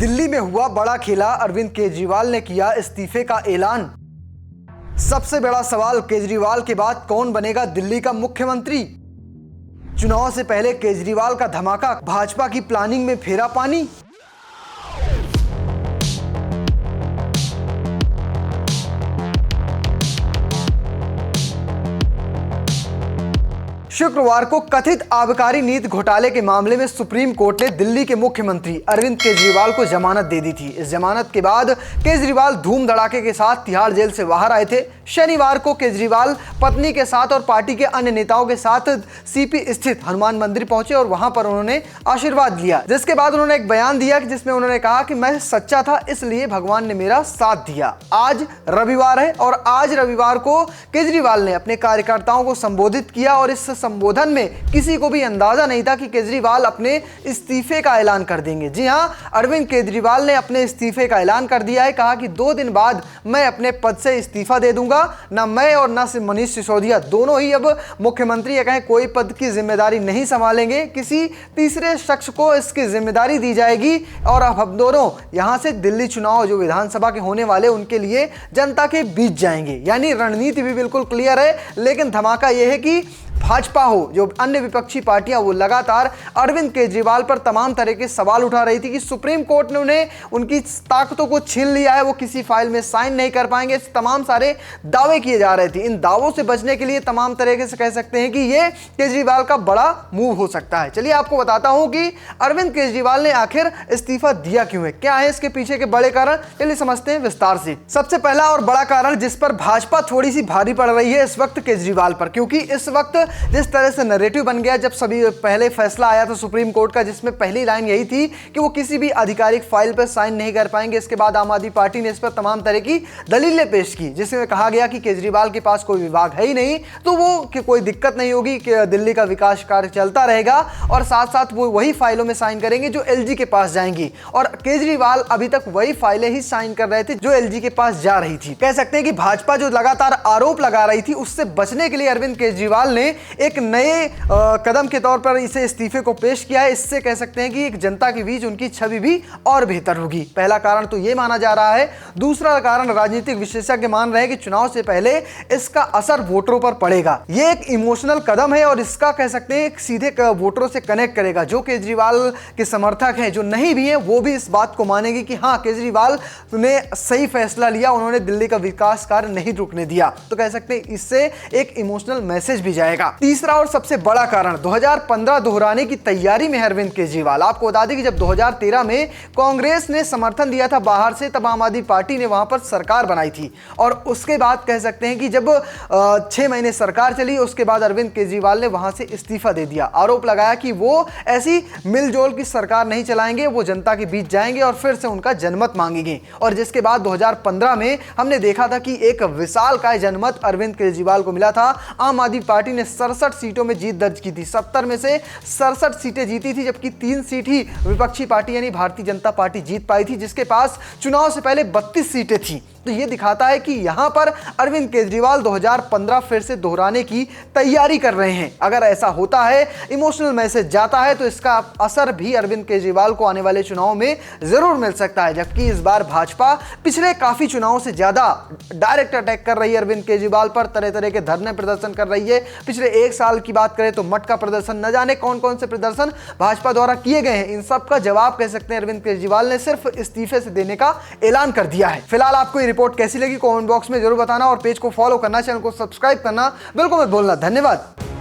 दिल्ली में हुआ बड़ा खेला, अरविंद केजरीवाल ने किया इस्तीफे का ऐलान। सबसे बड़ा सवाल, केजरीवाल के बाद कौन बनेगा दिल्ली का मुख्यमंत्री। चुनाव से पहले केजरीवाल का धमाका, भाजपा की प्लानिंग में फेरा पानी। शुक्रवार को कथित आबकारी नीति घोटाले के मामले में सुप्रीम कोर्ट ने दिल्ली के मुख्यमंत्री अरविंद केजरीवाल को जमानत दे दी थी। इस जमानत के बाद केजरीवाल धूम धड़ाके के साथ तिहाड़ जेल से बाहर आए थे। शनिवार को केजरीवाल पत्नी के साथ और पार्टी के अन्य नेताओं के साथ सीपी स्थित हनुमान मंदिर पहुंचे और वहां पर उन्होंने आशीर्वाद लिया, जिसके बाद उन्होंने एक बयान दिया जिसमें उन्होंने कहा कि मैं सच्चा था, इसलिए भगवान ने मेरा साथ दिया। आज रविवार है और आज रविवार को केजरीवाल ने अपने कार्यकर्ताओं को संबोधित किया और इस संबोधन में किसी को भी अंदाजा नहीं था कि केजरीवाल अपने इस्तीफे का ऐलान कर देंगे। जी हां, अरविंद केजरीवाल ने अपने इस्तीफे का ऐलान कर दिया है। कहा कि 2 दिन बाद मैं अपने पद से इस्तीफा दे दूंगा। ना मैं और ना मनीष सिसोदिया दोनों ही अब मुख्यमंत्री या कहें कोई पद की जिम्मेदारी नहीं संभालेंगे, किसी तीसरे शख्स को इसकी जिम्मेदारी दी जाएगी और अब हम दोनों यहां से दिल्ली चुनाव जो विधानसभा के होने वाले उनके लिए जनता के बीच जाएंगे। यानी रणनीति भी बिल्कुल क्लियर है। लेकिन धमाका यह है कि भाजपा हो, जो अन्य विपक्षी पार्टियां, वो लगातार अरविंद केजरीवाल पर तमाम तरह के सवाल उठा रही थी कि सुप्रीम कोर्ट ने उन्हें उनकी ताकतों को छीन लिया है, वो किसी फाइल में साइन नहीं कर पाएंगे। तमाम सारे दावे किए जा रहे थे। इन दावों से बचने के लिए तमाम तरीके से कह सकते हैं कि ये केजरीवाल का बड़ा मूव हो सकता है। चलिए आपको बताता हूं कि अरविंद केजरीवाल ने आखिर इस्तीफा दिया क्यों है, क्या है इसके पीछे के बड़े कारण। चलिए समझते हैं विस्तार से। सबसे पहला और बड़ा कारण जिस पर भाजपा थोड़ी सी भारी पड़ रही है इस वक्त केजरीवाल पर, क्योंकि इस वक्त जिस तरह से नैरेटिव बन गया, जब सभी पहले फैसला आया था सुप्रीम कोर्ट का जिसमें पहली लाइन यही थी कि वो किसी भी आधिकारिक फाइल पर साइन नहीं कर पाएंगे। इसके बाद आम आदमी पार्टी ने इस पर तमाम तरह की दलीलें पेश की, जिसमें कहा गया कि केजरीवाल के पास कोई विभाग है ही नहीं, तो वो कि कोई दिक्कत नहीं होगी, कि दिल्ली का विकास कार्य चलता रहेगा और साथ साथ वो वही फाइलों में साइन करेंगे जो एलजी के पास जाएंगी। और केजरीवाल अभी तक वही फाइलें ही साइन कर रहे थे जो एलजी के पास जा रही थी। कह सकते हैं कि भाजपा जो लगातार आरोप लगा रही थी उससे बचने के लिए अरविंद केजरीवाल ने एक नए कदम के तौर पर इसे इस्तीफे को पेश किया है। इससे कह सकते हैं कि एक जनता के बीच उनकी छवि भी और बेहतर होगी। पहला कारण तो यह माना जा रहा है। दूसरा कारण राजनीतिक विशेषज्ञ मान रहे हैं कि चुनाव से पहले इसका असर वोटरों पर पड़ेगा। यह एक इमोशनल कदम है और इसका कह सकते हैं सीधे वोटरों से कनेक्ट करेगा। जो केजरीवाल के समर्थक हैं, जो नहीं भी हैं, वो भी इस बात को मानेंगे कि हाँ, केजरीवाल ने सही फैसला लिया, उन्होंने दिल्ली का विकास कार्य नहीं रुकने दिया। तो कह सकते हैं इससे एक इमोशनल मैसेज भी जाएगा। तीसरा और सबसे बड़ा कारण 2015 दोहराने की तैयारी में है अरविंद केजरीवाल। आपको बता दें कि जब 2013 में कांग्रेस ने समर्थन दिया था बाहर से, तब आम आदमी पार्टी ने वहां पर सरकार बनाई थी और उसके बाद कह सकते हैं कि जब 6 महीने सरकार चली, उसके बाद अरविंद केजरीवाल ने वहां से इस्तीफा दे दिया। आरोप लगाया कि वो ऐसी मिलजोल की सरकार नहीं चलाएंगे, वो जनता के बीच जाएंगे और फिर से उनका जनमत मांगेंगे। और जिसके बाद 2015 में हमने देखा था कि एक विशालकाय जनमत अरविंद केजरीवाल को मिला था। आम आदमी पार्टी ने 67 सीटों में जीत दर्ज की थी। 70 में से 67 सीटें जीती थी, जबकि 3 सीट ही विपक्षी पार्टी यानी भारतीय जनता पार्टी जीत पाई थी, जिसके पास चुनाव से पहले 32 सीटें थी। तो यह दिखाता है कि यहां पर अरविंद केजरीवाल 2015 फिर से दोहराने की तैयारी कर रहे हैं। अगर ऐसा होता है, इमोशनल मैसेज जाता है, तो इसका असर भी अरविंद केजरीवाल को आने वाले चुनाव में जरूर मिल सकता है। जबकि इस बार भाजपा पिछले काफी चुनावों से ज्यादा डायरेक्ट अटैक कर रही है अरविंद केजरीवाल पर, तरह तरह के धरने प्रदर्शन कर रही है। पिछले 1 साल की बात करें तो मटका प्रदर्शन, न जाने कौन कौन से प्रदर्शन भाजपा द्वारा किए गए हैं। इन सब का जवाब कह सकते हैं अरविंद केजरीवाल ने सिर्फ इस्तीफे से देने का ऐलान कर दिया है। फिलहाल आपको रिपोर्ट कैसी लगी कमेंट बॉक्स में जरूर बताना और पेज को फॉलो करना, चैनल को सब्सक्राइब करना बिल्कुल मत भूलना। धन्यवाद।